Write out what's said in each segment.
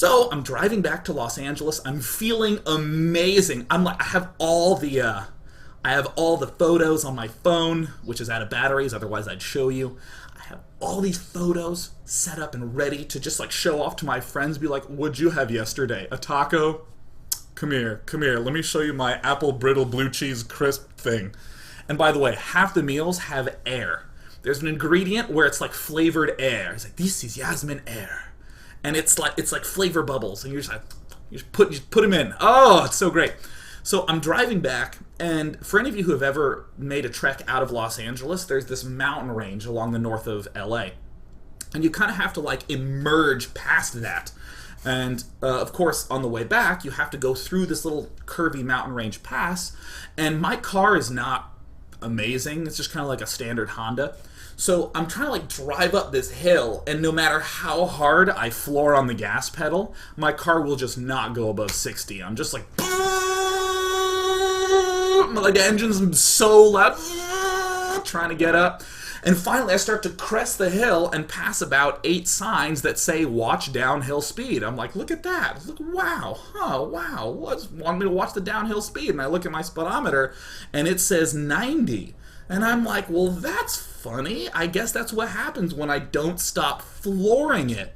So I'm driving back to Los Angeles. I'm feeling amazing. I have all the photos on my phone, which is out of batteries. Otherwise, I'd show you. I have all these photos set up and ready to just like show off to my friends. Be like, "What'd you have yesterday? A taco? Come here. Let me show you my apple brittle blue cheese crisp thing." And by the way, half the meals have air. There's an ingredient where it's like flavored air. It's like, this is Yasmin air, and it's like flavor bubbles, and you just put them in. Oh, it's so great. So I'm driving back, and for any of you who have ever made a trek out of Los Angeles, there's this mountain range along the north of LA, and you kind of have to like emerge past that. And of course, on the way back, you have to go through this little curvy mountain range pass, and my car is not amazing. It's just kind of like a standard Honda. So I'm trying to like drive up this hill, and no matter how hard I floor on the gas pedal, my car will just not go above 60. I'm just like, like the engine's so loud, trying to get up. And finally I start to crest the hill and pass about 8 signs that say watch downhill speed. I'm like, look at that. Look, wow. Oh, wow. What's wanting me to watch the downhill speed? And I look at my speedometer and it says 90. And I'm like, well, that's funny. I guess that's what happens when I don't stop flooring it.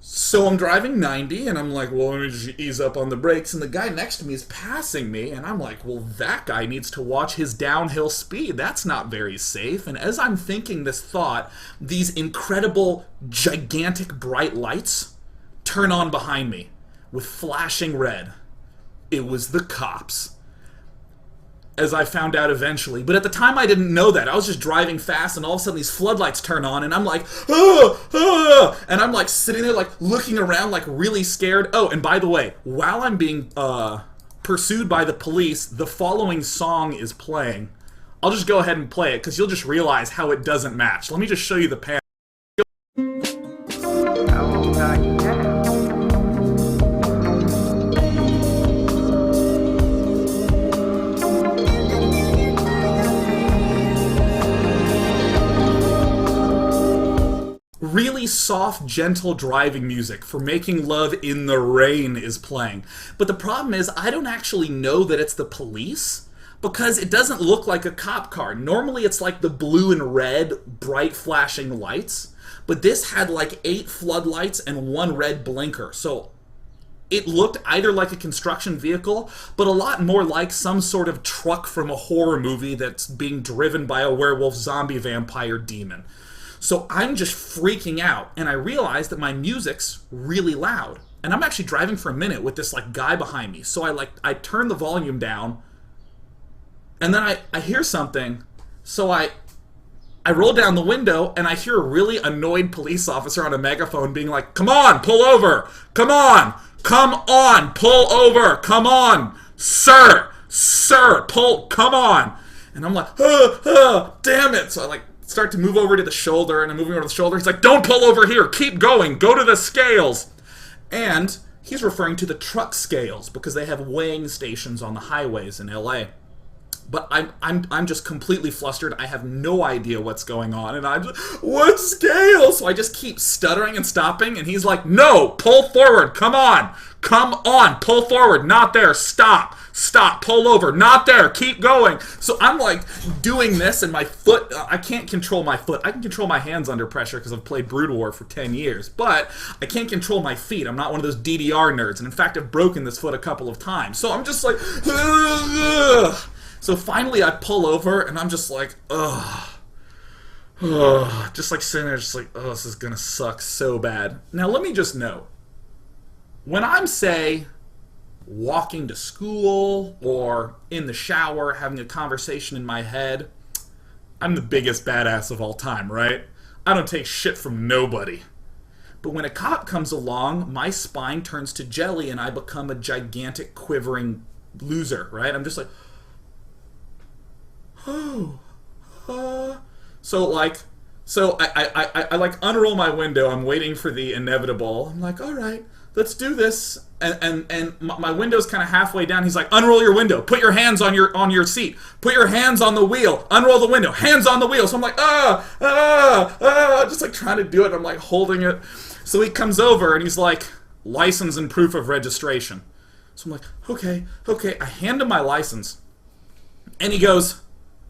So I'm driving 90, and I'm like, well, let me just ease up on the brakes, and the guy next to me is passing me, and I'm like, well, that guy needs to watch his downhill speed. That's not very safe. And as I'm thinking this thought, these incredible, gigantic, bright lights turn on behind me with flashing red. It was the cops, as I found out eventually. But at the time I didn't know that. I was just driving fast, and all of a sudden these floodlights turn on, and I'm like, and I'm like sitting there like looking around like really scared. Oh, and by the way, while I'm being pursued by the police, the following song is playing. I'll just go ahead and play it, because you'll just realize how it doesn't match. Let me just show you the pan. Really soft, gentle driving music for making love in the rain is playing. But the problem is, I don't actually know that it's the police, because it doesn't look like a cop car. Normally it's like the blue and red, bright flashing lights, but this had like 8 floodlights and 1 red blinker. So it looked either like a construction vehicle, but a lot more like some sort of truck from a horror movie that's being driven by a werewolf zombie vampire demon. So I'm just freaking out, and I realize that my music's really loud. And I'm actually driving for a minute with this like guy behind me. So I turn the volume down, and then I hear something. So I roll down the window, and I hear a really annoyed police officer on a megaphone being like, "Come on, pull over! Come on! Come on, pull over! Come on! Sir! Pull, come on!" And I'm like, damn it! So I like start to move over to the shoulder, and I'm moving over to the shoulder. He's like, "Don't pull over here, keep going, go to the scales." And he's referring to the truck scales, because they have weighing stations on the highways in LA. But I'm just completely flustered. I have no idea what's going on, and I'm just, what scale? So I just keep stuttering and stopping, and he's like, "No, pull forward, come on, pull forward, not there, stop, pull over, not there, keep going." So I'm like doing this, and my foot, I can't control my foot. I can control my hands under pressure because I've played Brood War for 10 years, but I can't control my feet. I'm not one of those DDR nerds, and in fact I've broken this foot a couple of times. So I'm just like, ugh. So finally I pull over, and I'm just like, just like sitting there, just like, this is gonna suck so bad. Now let me just note, when I'm, say, walking to school or in the shower having a conversation in my head, I'm the biggest badass of all time, right? I don't take shit from nobody. But when a cop comes along, my spine turns to jelly, and I become a gigantic quivering loser, right? I'm just like, So I like unroll my window. I'm waiting for the inevitable. I'm like, all right, let's do this. And my window's kind of halfway down. He's like, unroll your window. Put your hands on your seat. Put your hands on the wheel. Unroll the window. Hands on the wheel. So I'm like, just like trying to do it. I'm like holding it. So he comes over and he's like, license and proof of registration. So I'm like, okay. I hand him my license. And he goes,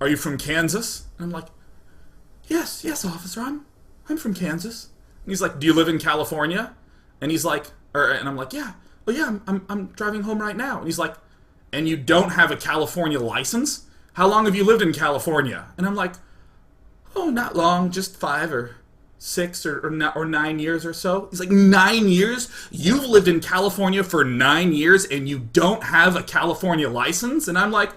are you from Kansas? And I'm like, yes, officer, I'm from Kansas. And he's like, do you live in California? And he's like, and I'm like, yeah. Well, yeah, I'm driving home right now. And he's like, and you don't have a California license? How long have you lived in California? And I'm like, oh, not long, just 5 or 6 or 9 years or so. He's like, 9 years? You've lived in California for 9 years and you don't have a California license? And I'm like,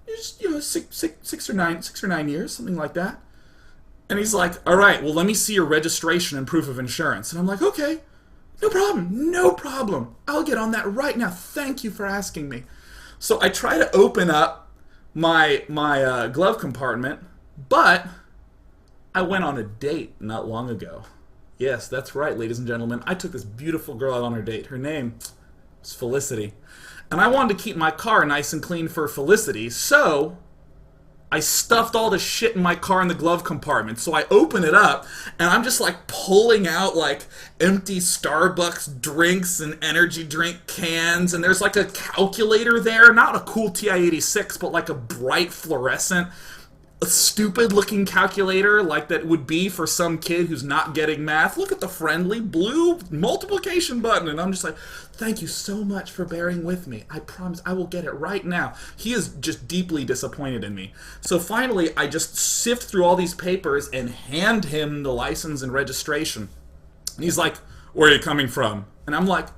just, 6 or 9 years, something like that. And he's like, all right, well, let me see your registration and proof of insurance. And I'm like, okay, no problem. I'll get on that right now. Thank you for asking me. So I try to open up my glove compartment, but I went on a date not long ago. Yes, that's right, ladies and gentlemen. I took this beautiful girl out on her date. Her name was Felicity. And I wanted to keep my car nice and clean for Felicity, so I stuffed all the shit in my car in the glove compartment. So I open it up, and I'm just like pulling out like empty Starbucks drinks and energy drink cans, and there's like a calculator there, not a cool TI-86, but like a bright fluorescent, a stupid looking calculator like that would be for some kid who's not getting math. Look at the friendly blue multiplication button. And I'm just like, thank you so much for bearing with me. I promise I will get it right now. He is just deeply disappointed in me. So finally, I just sift through all these papers and hand him the license and registration. And he's like, where are you coming from? And I'm like,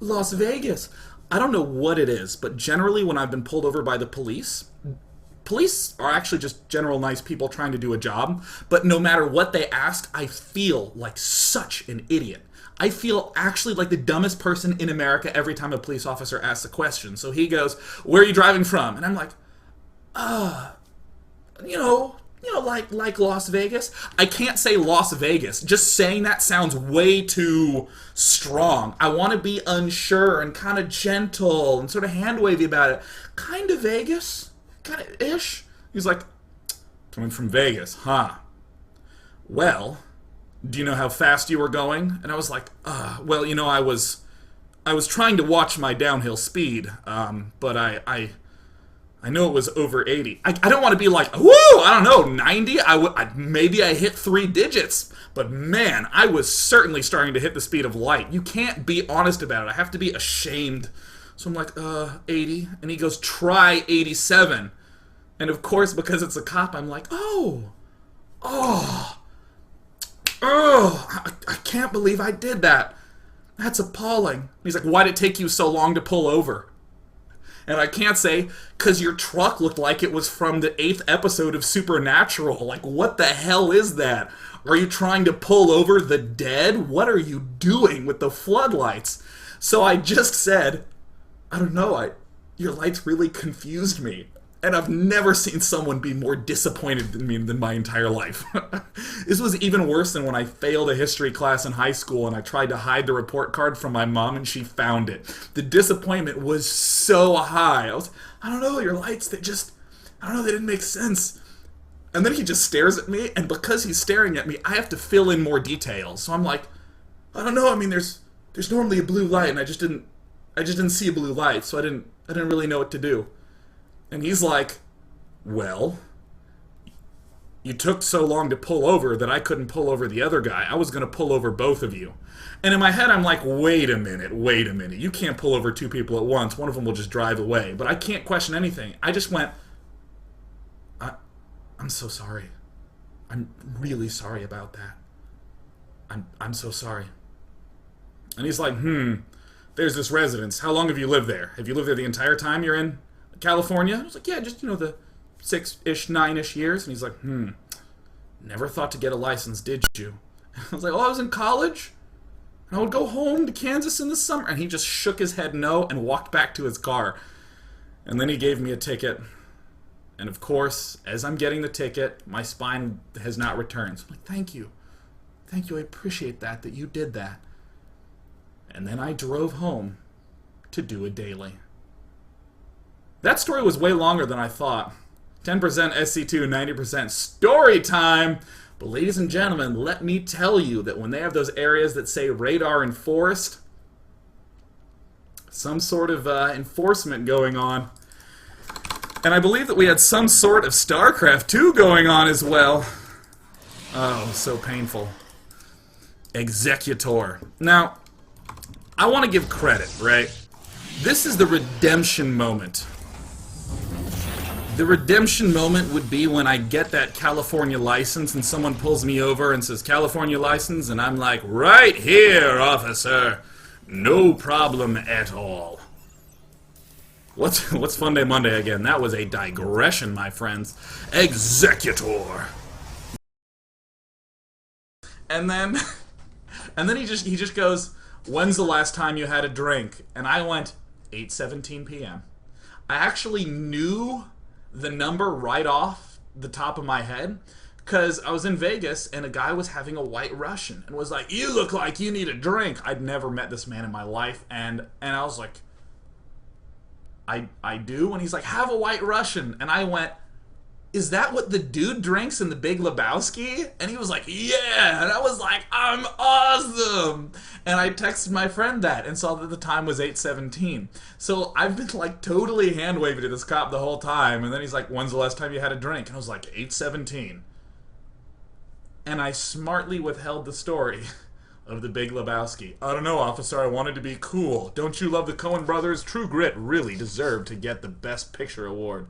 Las Vegas. I don't know what it is, but generally when I've been pulled over by the police are actually just general nice people trying to do a job, but no matter what they ask, I feel like such an idiot. I feel actually like the dumbest person in America every time a police officer asks a question. So he goes, where are you driving from? And I'm like, like Las Vegas. I can't say Las Vegas. Just saying that sounds way too strong. I want to be unsure and kind of gentle and sort of hand-wavy about it. Kind of Vegas. Kind of ish. He's like, coming from Vegas, huh? Well, do you know how fast you were going? And I was like, well, I was trying to watch my downhill speed, but I know it was over 80. I don't want to be like, woo, I don't know, 90? Maybe I hit 3 digits, but man, I was certainly starting to hit the speed of light. You can't be honest about it. I have to be ashamed. So I'm like, 80. And he goes, try 87. And of course, because it's a cop, I'm like, I can't believe I did that. That's appalling. And he's like, why'd it take you so long to pull over? And I can't say, because your truck looked like it was from the 8th episode of Supernatural. Like, what the hell is that? Are you trying to pull over the dead? What are you doing with the floodlights? So I just said, I don't know, your lights really confused me. And I've never seen someone be more disappointed in me than my entire life. This was even worse than when I failed a history class in high school and I tried to hide the report card from my mom and she found it. The disappointment was so high. I don't know, your lights, they didn't make sense. And then he just stares at me, and because he's staring at me, I have to fill in more details. So I'm like, I don't know, I mean, there's normally a blue light, and I just didn't see a blue light, so I didn't really know what to do. And he's like, well, you took so long to pull over that I couldn't pull over the other guy. I was going to pull over both of you. And in my head, I'm like, wait a minute. You can't pull over 2 people at once. One of them will just drive away. But I can't question anything. I just went, I'm so sorry. I'm really sorry about that. I'm so sorry. And he's like, there's this residence. How long have you lived there? Have you lived there the entire time you're in California? I was like, yeah, just, the 6-ish, 9-ish years. And he's like, never thought to get a license, did you? And I was like, I was in college, and I would go home to Kansas in the summer. And he just shook his head no and walked back to his car. And then he gave me a ticket. And of course, as I'm getting the ticket, my spine has not returned. So I'm like, thank you. Thank you, I appreciate that you did that. And then I drove home to do a daily. That story was way longer than I thought. 10% SC2, 90% story time. But ladies and gentlemen, let me tell you that when they have those areas that say radar enforced, some sort of enforcement going on. And I believe that we had some sort of StarCraft 2 going on as well. Oh, so painful. Executor. Now, I want to give credit, right? This is the redemption moment. The redemption moment would be when I get that California license and someone pulls me over and says, California license, and I'm like, right here, officer. No problem at all. What's Funday Monday again? That was a digression, my friends. Executor. And then he just goes, when's the last time you had a drink? And I went, 8:17 p.m. I actually knew the number right off the top of my head because I was in Vegas and a guy was having a White Russian and was like, you look like you need a drink. I'd never met this man in my life, and I was like, I do? And he's like, have a White Russian. And I went, is that what the dude drinks in The Big Lebowski? And he was like, yeah. And I was like, I'm awesome. And I texted my friend that and saw that the time was 8:17. So I've been like totally hand-waving to this cop the whole time. And then he's like, when's the last time you had a drink? And I was like, 8:17. And I smartly withheld the story of The Big Lebowski. I don't know, officer, I wanted to be cool. Don't you love the Coen brothers? True Grit really deserved to get the Best Picture award.